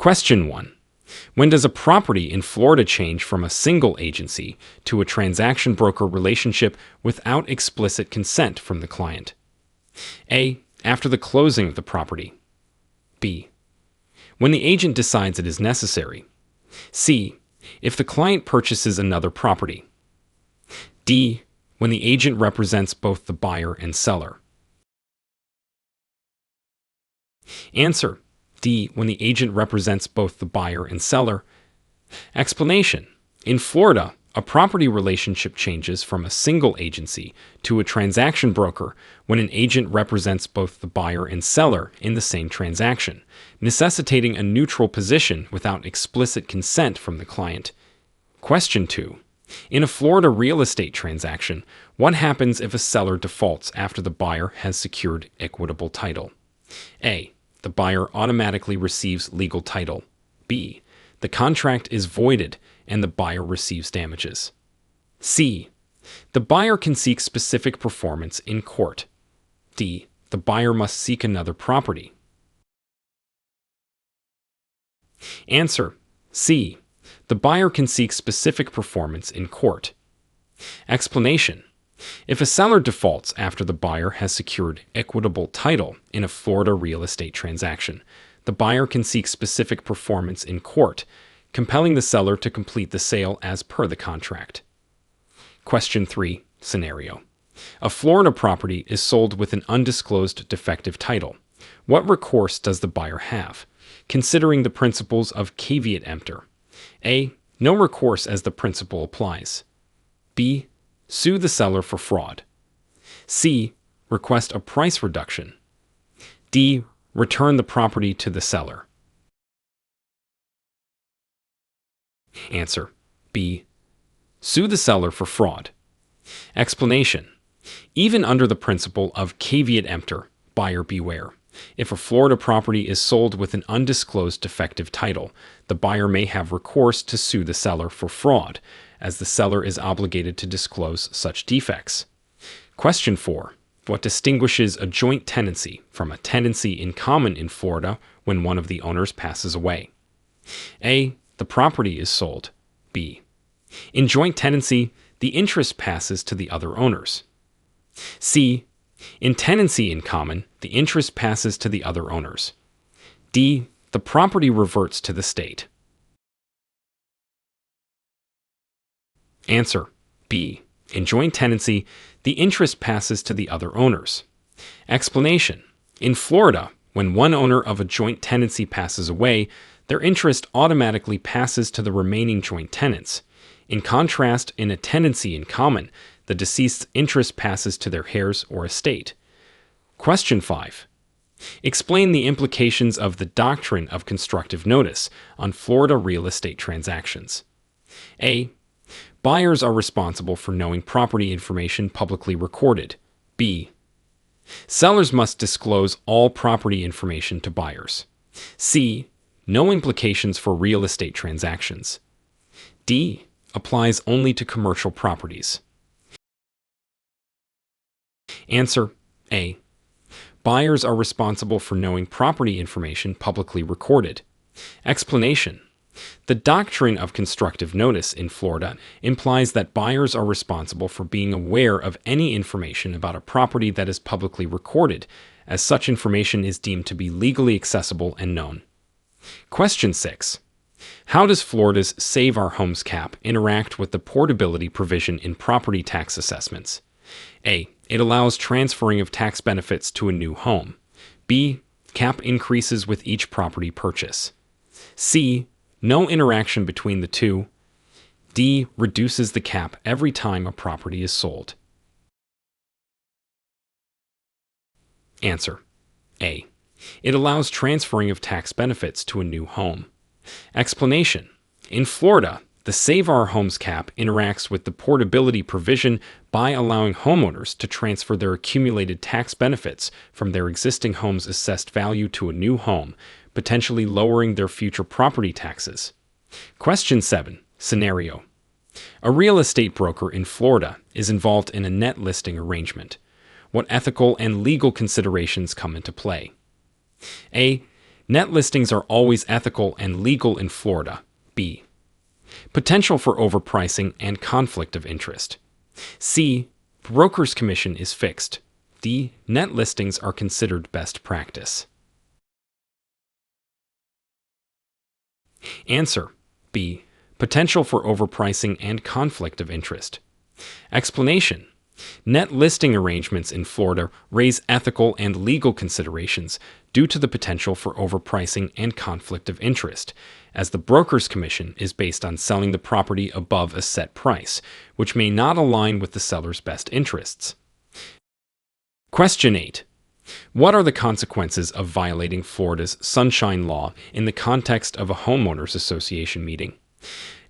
Question 1. When does a property in Florida change from a single agency to a transaction broker relationship without explicit consent from the client? A. After the closing of the property. B. When the agent decides it is necessary. C. If the client purchases another property. D. When the agent represents both the buyer and seller. Answer: D. When the agent represents both the buyer and seller. Explanation: in Florida, a property relationship changes from a single agency to a transaction broker when an agent represents both the buyer and seller in the same transaction, necessitating a neutral position without explicit consent from the client. Question 2. In a Florida real estate transaction, what happens if a seller defaults after the buyer has secured equitable title? A. The buyer automatically receives legal title. B. The contract is voided and the buyer receives damages. C. The buyer can seek specific performance in court. D. The buyer must seek another property. Answer: C. The buyer can seek specific performance in court. Explanation: if a seller defaults after the buyer has secured equitable title in a Florida real estate transaction, the buyer can seek specific performance in court, compelling the seller to complete the sale as per the contract. Question 3. Scenario: a Florida property is sold with an undisclosed defective title. What recourse does the buyer have, considering the principles of caveat emptor? A. No recourse as the principle applies. B. Sue the seller for fraud. C. Request a price reduction. D. Return the property to the seller. Answer: B. Sue the seller for fraud. Explanation: even under the principle of caveat emptor, buyer beware, if a Florida property is sold with an undisclosed defective title, the buyer may have recourse to sue the seller for fraud, as the seller is obligated to disclose such defects. Question 4. What distinguishes a joint tenancy from a tenancy in common in Florida when one of the owners passes away? A. The property is sold. B. In joint tenancy, the interest passes to the other owners. C. In tenancy in common, the interest passes to the other owners. D. The property reverts to the state. Answer: B. In joint tenancy, the interest passes to the other owners. Explanation: in Florida, when one owner of a joint tenancy passes away, their interest automatically passes to the remaining joint tenants. In contrast, in a tenancy in common, the deceased's interest passes to their heirs or estate. Question 5. Explain the implications of the doctrine of constructive notice on Florida real estate transactions. A. Buyers are responsible for knowing property information publicly recorded. B. Sellers must disclose all property information to buyers. C. No implications for real estate transactions. D. Applies only to commercial properties. Answer: A. Buyers are responsible for knowing property information publicly recorded. Explanation: the doctrine of constructive notice in Florida implies that buyers are responsible for being aware of any information about a property that is publicly recorded, as such information is deemed to be legally accessible and known. Question 6. How does Florida's Save Our Homes cap interact with the portability provision in property tax assessments? A. It allows transferring of tax benefits to a new home. B. Cap increases with each property purchase. C. No interaction between the two. D. Reduces the cap every time a property is sold. Answer: A. It allows transferring of tax benefits to a new home. Explanation: in Florida, the Save Our Homes cap interacts with the portability provision by allowing homeowners to transfer their accumulated tax benefits from their existing home's assessed value to a new home, potentially lowering their future property taxes. Question 7. Scenario: a real estate broker in Florida is involved in a net listing arrangement. What ethical and legal considerations come into play? A. Net listings are always ethical and legal in Florida. B. Potential for overpricing and conflict of interest. C. Broker's commission is fixed. D. Net listings are considered best practice. Answer: B. Potential for overpricing and conflict of interest. Explanation: net listing arrangements in Florida raise ethical and legal considerations due to the potential for overpricing and conflict of interest, as the broker's commission is based on selling the property above a set price, which may not align with the seller's best interests. Question 8. What are the consequences of violating Florida's Sunshine Law in the context of a homeowners association meeting?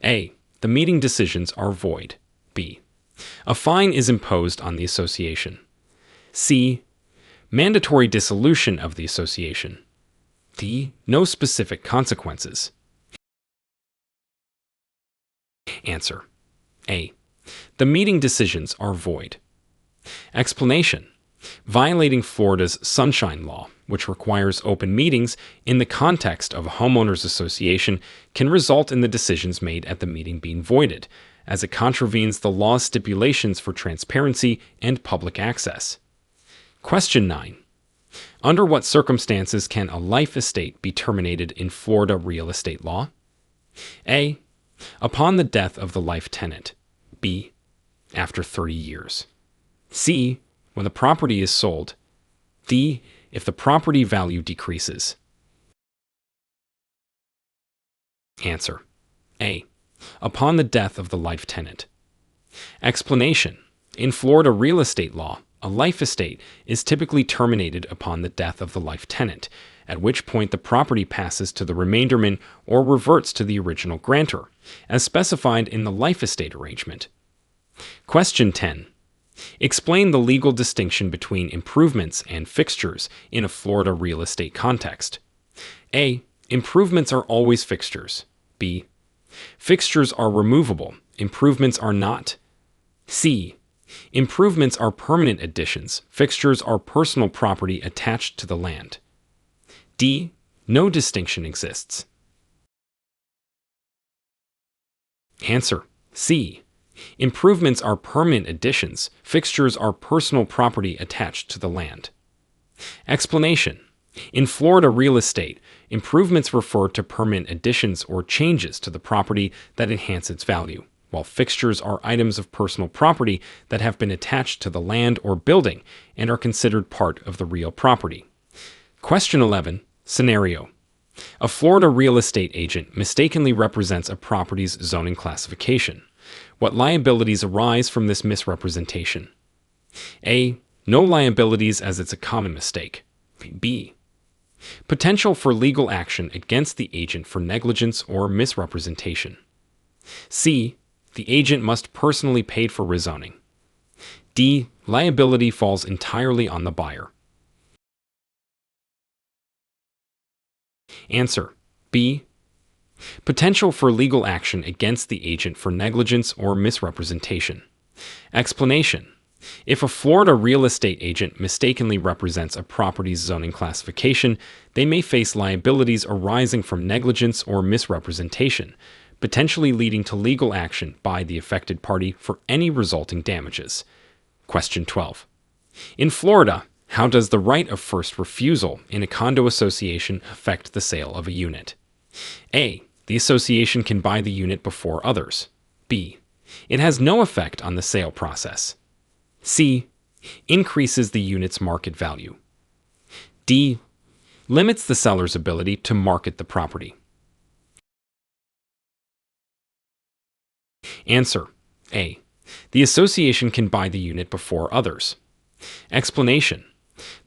A. The meeting decisions are void. B. A fine is imposed on the association. C. Mandatory dissolution of the association. D. No specific consequences. Answer: A. The meeting decisions are void. Explanation: violating Florida's Sunshine Law, which requires open meetings in the context of a homeowners association, can result in the decisions made at the meeting being voided, as it contravenes the law's stipulations for transparency and public access. Question 9. Under what circumstances can a life estate be terminated in Florida real estate law? A. Upon the death of the life tenant. B. After 30 years. C. When the property is sold. D. If the property value decreases. Answer: A. Upon the death of the life tenant. Explanation: in Florida real estate law, a life estate is typically terminated upon the death of the life tenant, at which point the property passes to the remainderman or reverts to the original grantor, as specified in the life estate arrangement. Question 10. Explain the legal distinction between improvements and fixtures in a Florida real estate context. A. Improvements are always fixtures. B. Fixtures are removable. Improvements are not. C. Improvements are permanent additions. Fixtures are personal property attached to the land. D. No distinction exists. Answer: C. Improvements are permanent additions. Fixtures are personal property attached to the land. Explanation: in Florida real estate, improvements refer to permanent additions or changes to the property that enhance its value, while fixtures are items of personal property that have been attached to the land or building and are considered part of the real property. Question 11. Scenario: a Florida real estate agent mistakenly represents a property's zoning classification. What liabilities arise from this misrepresentation? A. No liabilities, as it's a common mistake. B. Potential for legal action against the agent for negligence or misrepresentation. C. The agent must personally pay for rezoning. D. Liability falls entirely on the buyer. Answer: B. Potential for legal action against the agent for negligence or misrepresentation. Explanation: if a Florida real estate agent mistakenly represents a property's zoning classification, they may face liabilities arising from negligence or misrepresentation, potentially leading to legal action by the affected party for any resulting damages. Question 12. In Florida, how does the right of first refusal in a condo association affect the sale of a unit? A. The association can buy the unit before others. B. It has no effect on the sale process. C. Increases the unit's market value. D. Limits the seller's ability to market the property. Answer: A. The association can buy the unit before others. Explanation: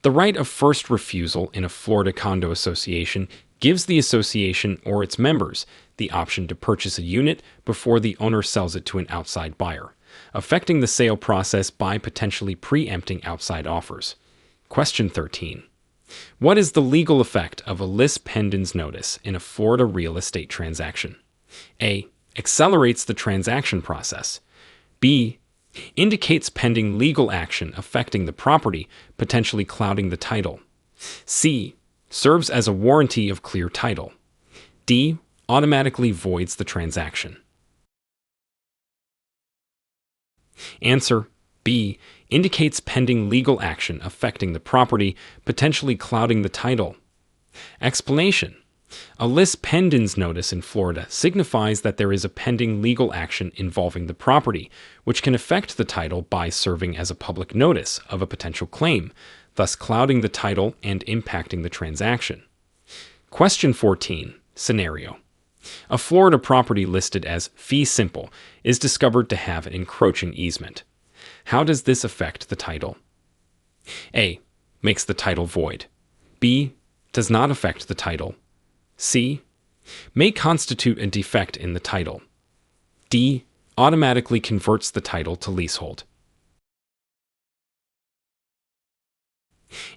the right of first refusal in a Florida condo association gives the association or its members the option to purchase a unit before the owner sells it to an outside buyer, affecting the sale process by potentially preempting outside offers. Question 13. What is the legal effect of a lis pendens notice in a Florida real estate transaction? A. Accelerates the transaction process. B. Indicates pending legal action affecting the property, potentially clouding the title. C. serves as a warranty of clear title. D. Automatically voids the transaction. Answer B. Indicates pending legal action affecting the property, potentially clouding the title. Explanation. A lis pendens notice in Florida signifies that there is a pending legal action involving the property, which can affect the title by serving as a public notice of a potential claim, thus clouding the title and impacting the transaction. Question 14. Scenario. A Florida property listed as fee simple is discovered to have an encroaching easement. How does this affect the title? A. Makes the title void. B. Does not affect the title. C. May constitute a defect in the title. D. Automatically converts the title to leasehold.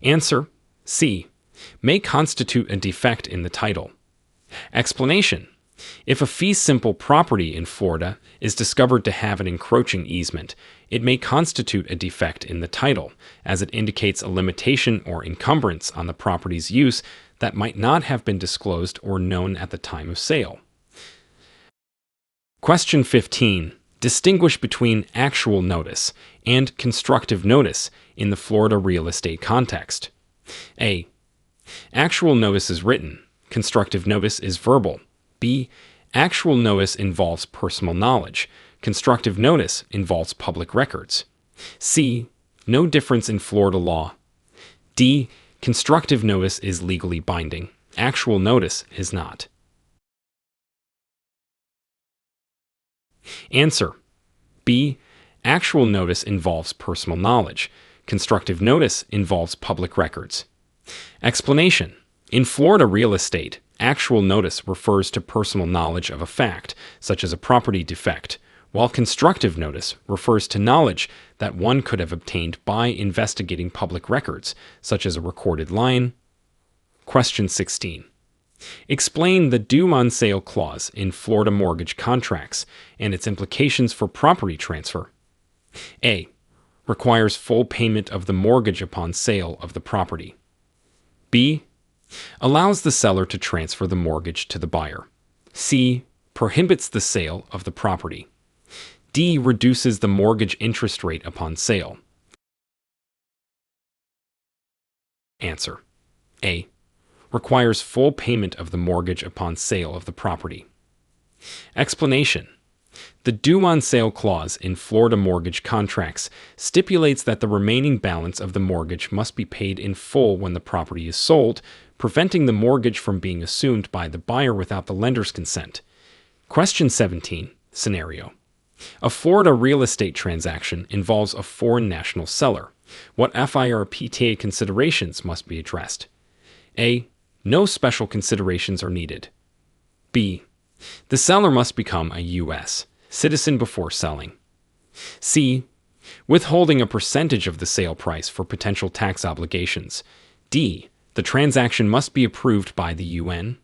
Answer C. May constitute a defect in the title. Explanation. If a fee simple property in Florida is discovered to have an encroaching easement, it may constitute a defect in the title, as it indicates a limitation or encumbrance on the property's use that might not have been disclosed or known at the time of sale. Question 15. Distinguish between actual notice and constructive notice in the Florida real estate context. A. Actual notice is written. Constructive notice is verbal. B. Actual notice involves personal knowledge. Constructive notice involves public records. C. No difference in Florida law. D. Constructive notice is legally binding. Actual notice is not. Answer. B. Actual notice involves personal knowledge. Constructive notice involves public records. Explanation. In Florida real estate, actual notice refers to personal knowledge of a fact, such as a property defect, while constructive notice refers to knowledge that one could have obtained by investigating public records, such as a recorded line. Question 16. Explain the due on sale clause in Florida mortgage contracts and its implications for property transfer. A. Requires full payment of the mortgage upon sale of the property. B. Allows the seller to transfer the mortgage to the buyer. C. Prohibits the sale of the property. D. Reduces the mortgage interest rate upon sale. Answer. A. Requires full payment of the mortgage upon sale of the property. Explanation. The due on sale clause in Florida mortgage contracts stipulates that the remaining balance of the mortgage must be paid in full when the property is sold, preventing the mortgage from being assumed by the buyer without the lender's consent. Question 17. Scenario. A Florida real estate transaction involves a foreign national seller. What FIRPTA considerations must be addressed? A. No special considerations are needed. B. The seller must become a U.S. citizen before selling. C. Withholding a percentage of the sale price for potential tax obligations. D. The transaction must be approved by the UN.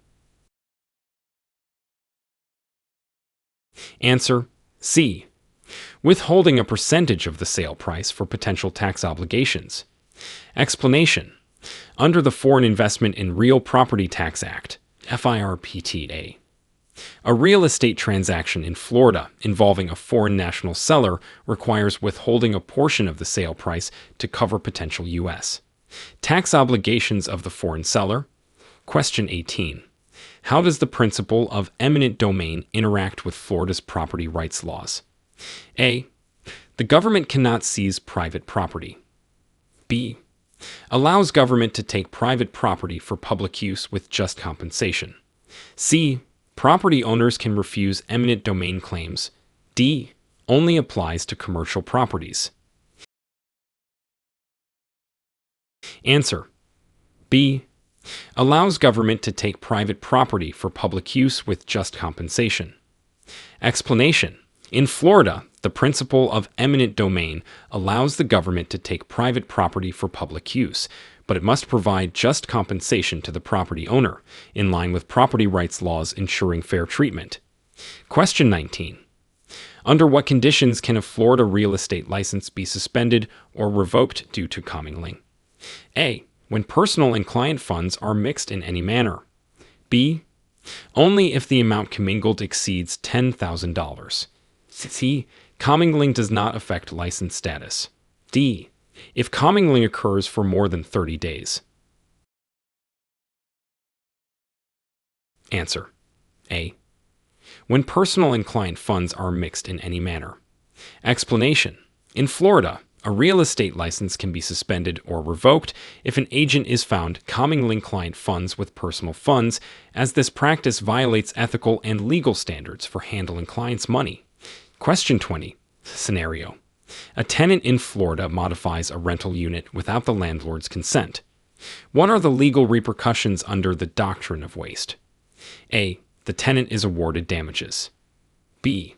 Answer. C. Withholding a percentage of the sale price for potential tax obligations. Explanation. Under the Foreign Investment in Real Property Tax Act, FIRPTA, a real estate transaction in Florida involving a foreign national seller requires withholding a portion of the sale price to cover potential U.S. tax obligations of the foreign seller. Question 18. How does the principle of eminent domain interact with Florida's property rights laws? A. The government cannot seize private property. B. Allows government to take private property for public use with just compensation. C. Property owners can refuse eminent domain claims. D. Only applies to commercial properties. Answer. B. Allows government to take private property for public use with just compensation. Explanation. In Florida, the principle of eminent domain allows the government to take private property for public use, but it must provide just compensation to the property owner, in line with property rights laws ensuring fair treatment. Question 19. Under what conditions can a Florida real estate license be suspended or revoked due to commingling? A. when personal and client funds are mixed in any manner. B. Only if the amount commingled exceeds $10,000. C. Commingling does not affect license status. D. If commingling occurs for more than 30 days. Answer: A. When personal and client funds are mixed in any manner. Explanation: in Florida, a real estate license can be suspended or revoked if an agent is found commingling client funds with personal funds, as this practice violates ethical and legal standards for handling clients' money. Question 20. Scenario: a tenant in Florida modifies a rental unit without the landlord's consent. What are the legal repercussions under the doctrine of waste? A. The tenant is awarded damages. B.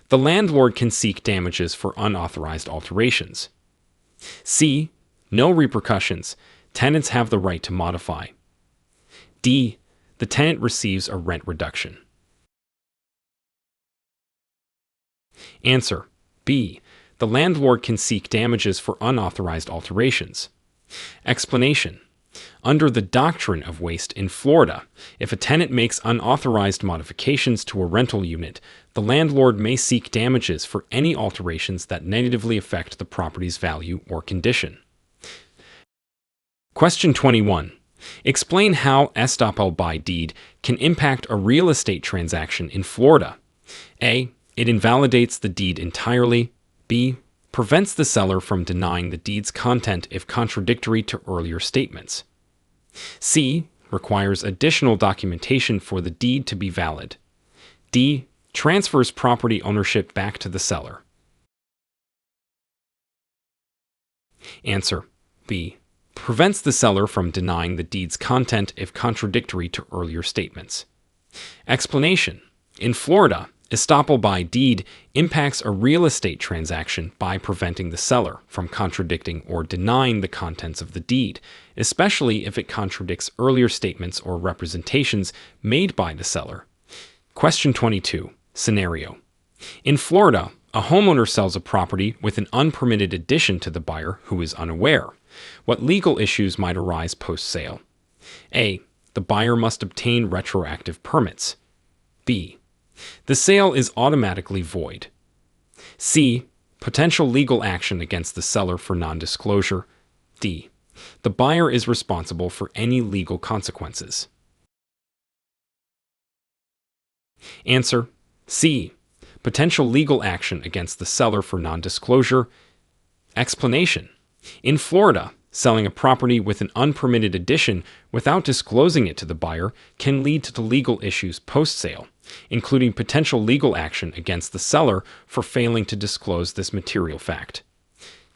The landlord can seek damages for unauthorized alterations. C. No repercussions. Tenants have the right to modify. D. The tenant receives a rent reduction. Answer: B. The landlord can seek damages for unauthorized alterations. Explanation: under the doctrine of waste in Florida, if a tenant makes unauthorized modifications to a rental unit, the landlord may seek damages for any alterations that negatively affect the property's value or condition. Question 21. Explain how estoppel by deed can impact a real estate transaction in Florida. A. It invalidates the deed entirely. B. Prevents the seller from denying the deed's content if contradictory to earlier statements. C. Requires additional documentation for the deed to be valid. D. Transfers property ownership back to the seller. Answer: B. Prevents the seller from denying the deed's content if contradictory to earlier statements. Explanation: in Florida, estoppel by deed impacts a real estate transaction by preventing the seller from contradicting or denying the contents of the deed, especially if it contradicts earlier statements or representations made by the seller. Question 22. Scenario: in Florida, a homeowner sells a property with an unpermitted addition to the buyer who is unaware. What legal issues might arise post-sale? A. The buyer must obtain retroactive permits. B. The sale is automatically void. C. Potential legal action against the seller for non-disclosure. D. The buyer is responsible for any legal consequences. Answer: C. Potential legal action against the seller for non-disclosure. Explanation: in Florida, selling a property with an unpermitted addition without disclosing it to the buyer can lead to legal issues post-sale, including potential legal action against the seller for failing to disclose this material fact.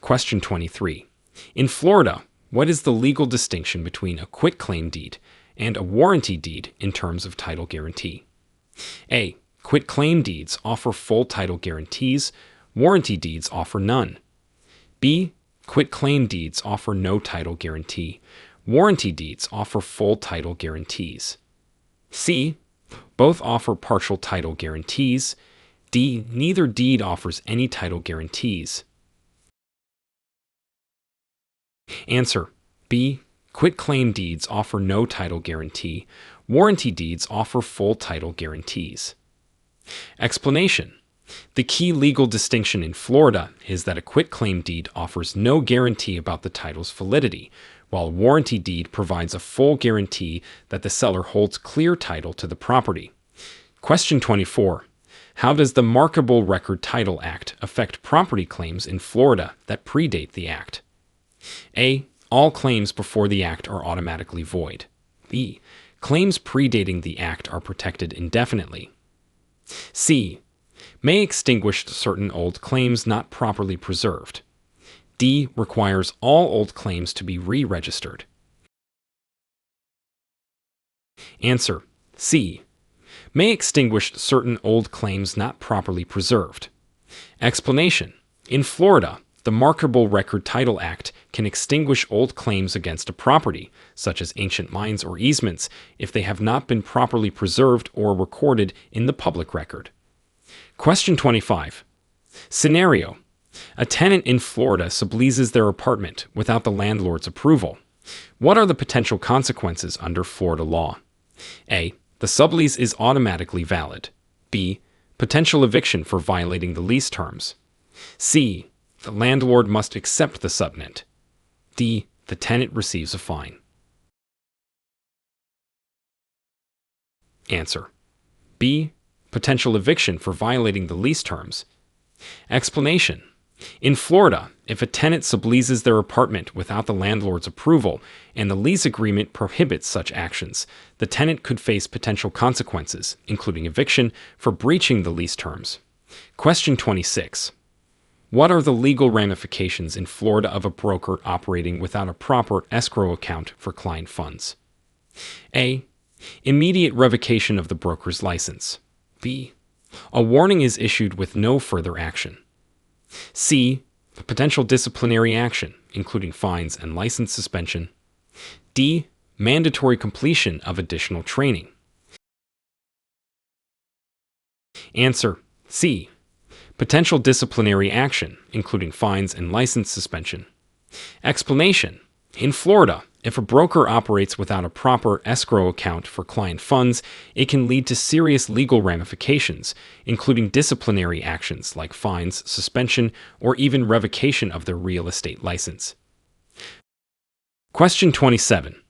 Question 23. In Florida, what is the legal distinction between a quitclaim deed and a warranty deed in terms of title guarantee? A. Quitclaim deeds offer full title guarantees. Warranty deeds offer none. B. Quitclaim deeds offer no title guarantee. Warranty deeds offer full title guarantees. C. Both offer partial title guarantees. D. Neither deed offers any title guarantees. Answer: B. Quitclaim deeds offer no title guarantee. Warranty deeds offer full title guarantees. Explanation: the key legal distinction in Florida is that a quitclaim deed offers no guarantee about the title's validity, while a warranty deed provides a full guarantee that the seller holds clear title to the property. Question 24. How does the Markable Record Title Act affect property claims in Florida that predate the Act? A. All claims before the Act are automatically void. B. Claims predating the Act are protected indefinitely. C. May extinguish certain old claims not properly preserved. D. Requires all old claims to be re-registered. Answer: C. May extinguish certain old claims not properly preserved. Explanation: in Florida, the Markable Record Title Act can extinguish old claims against a property, such as ancient mines or easements, if they have not been properly preserved or recorded in the public record. Question 25. Scenario: a tenant in Florida subleases their apartment without the landlord's approval. What are the potential consequences under Florida law? A. The sublease is automatically valid. B. Potential eviction for violating the lease terms. C. The landlord must accept the subnet. D. The tenant receives a fine. Answer. B. Potential eviction for violating the lease terms. Explanation. In Florida, if a tenant subleases their apartment without the landlord's approval and the lease agreement prohibits such actions, the tenant could face potential consequences, including eviction, for breaching the lease terms. Question 26. What are the legal ramifications in Florida of a broker operating without a proper escrow account for client funds? A. Immediate revocation of the broker's license. B. A warning is issued with no further action. C. Potential disciplinary action, including fines and license suspension. D. Mandatory completion of additional training. Answer. C. Potential disciplinary action, including fines and license suspension. Explanation. In Florida, if a broker operates without a proper escrow account for client funds, it can lead to serious legal ramifications, including disciplinary actions like fines, suspension, or even revocation of their real estate license. Question 27.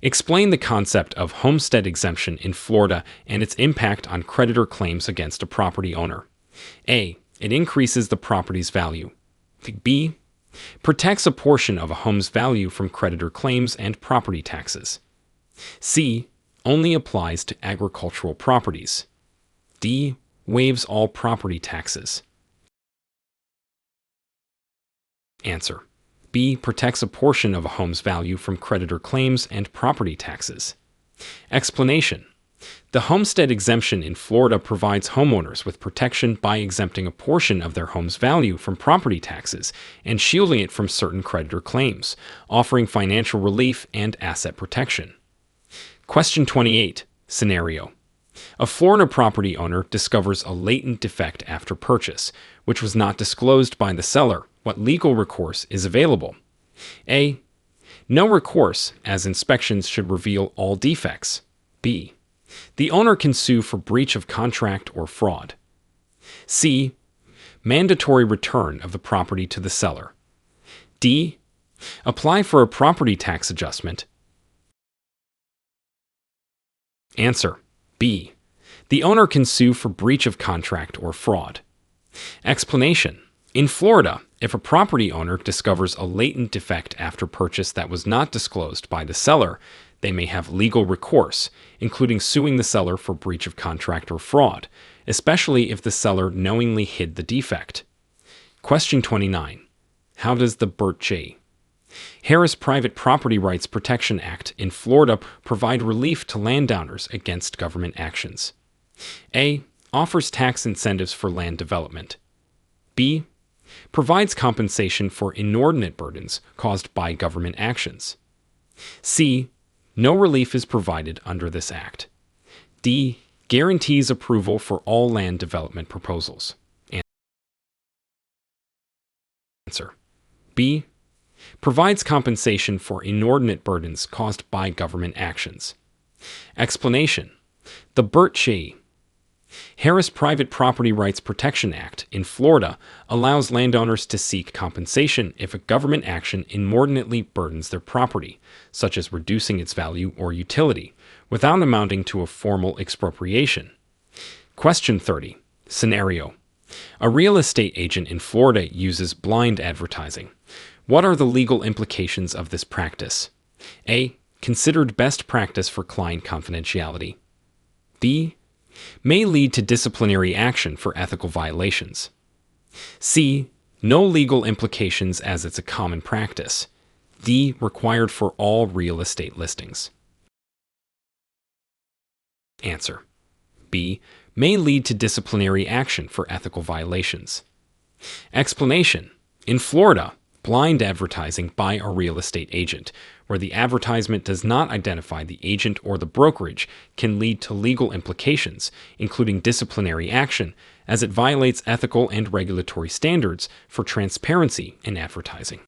Explain the concept of homestead exemption in Florida and its impact on creditor claims against a property owner. A. It increases the property's value. B. Protects a portion of a home's value from creditor claims and property taxes. C. Only applies to agricultural properties. D. Waives all property taxes. Answer. B. Protects a portion of a home's value from creditor claims and property taxes. Explanation. The homestead exemption in Florida provides homeowners with protection by exempting a portion of their home's value from property taxes and shielding it from certain creditor claims, offering financial relief and asset protection. Question 28. Scenario. A Florida property owner discovers a latent defect after purchase, which was not disclosed by the seller. What legal recourse is available? A. No recourse, as inspections should reveal all defects. B. The owner can sue for breach of contract or fraud. C. Mandatory return of the property to the seller. D. Apply for a property tax adjustment. Answer. B. The owner can sue for breach of contract or fraud. Explanation. In Florida, if a property owner discovers a latent defect after purchase that was not disclosed by the seller, they may have legal recourse, including suing the seller for breach of contract or fraud, especially if the seller knowingly hid the defect. Question 29. How does the Burt J. Harris Private Property Rights Protection Act in Florida provide relief to landowners against government actions? A. Offers tax incentives for land development. B. Provides compensation for inordinate burdens caused by government actions. C. No relief is provided under this act. D. Guarantees approval for all land development proposals. Answer. B. Provides compensation for inordinate burdens caused by government actions. Explanation. The Burt J. Harris Private Property Rights Protection Act in Florida allows landowners to seek compensation if a government action inordinately burdens their property, such as reducing its value or utility, without amounting to a formal expropriation. Question 30. Scenario. A real estate agent in Florida uses blind advertising. What are the legal implications of this practice? A. Considered best practice for client confidentiality. B. May lead to disciplinary action for ethical violations. C. No legal implications as it's a common practice. D. Required for all real estate listings. Answer. B. May lead to disciplinary action for ethical violations. Explanation. In Florida, blind advertising by a real estate agent, where the advertisement does not identify the agent or the brokerage, can lead to legal implications, including disciplinary action, as it violates ethical and regulatory standards for transparency in advertising.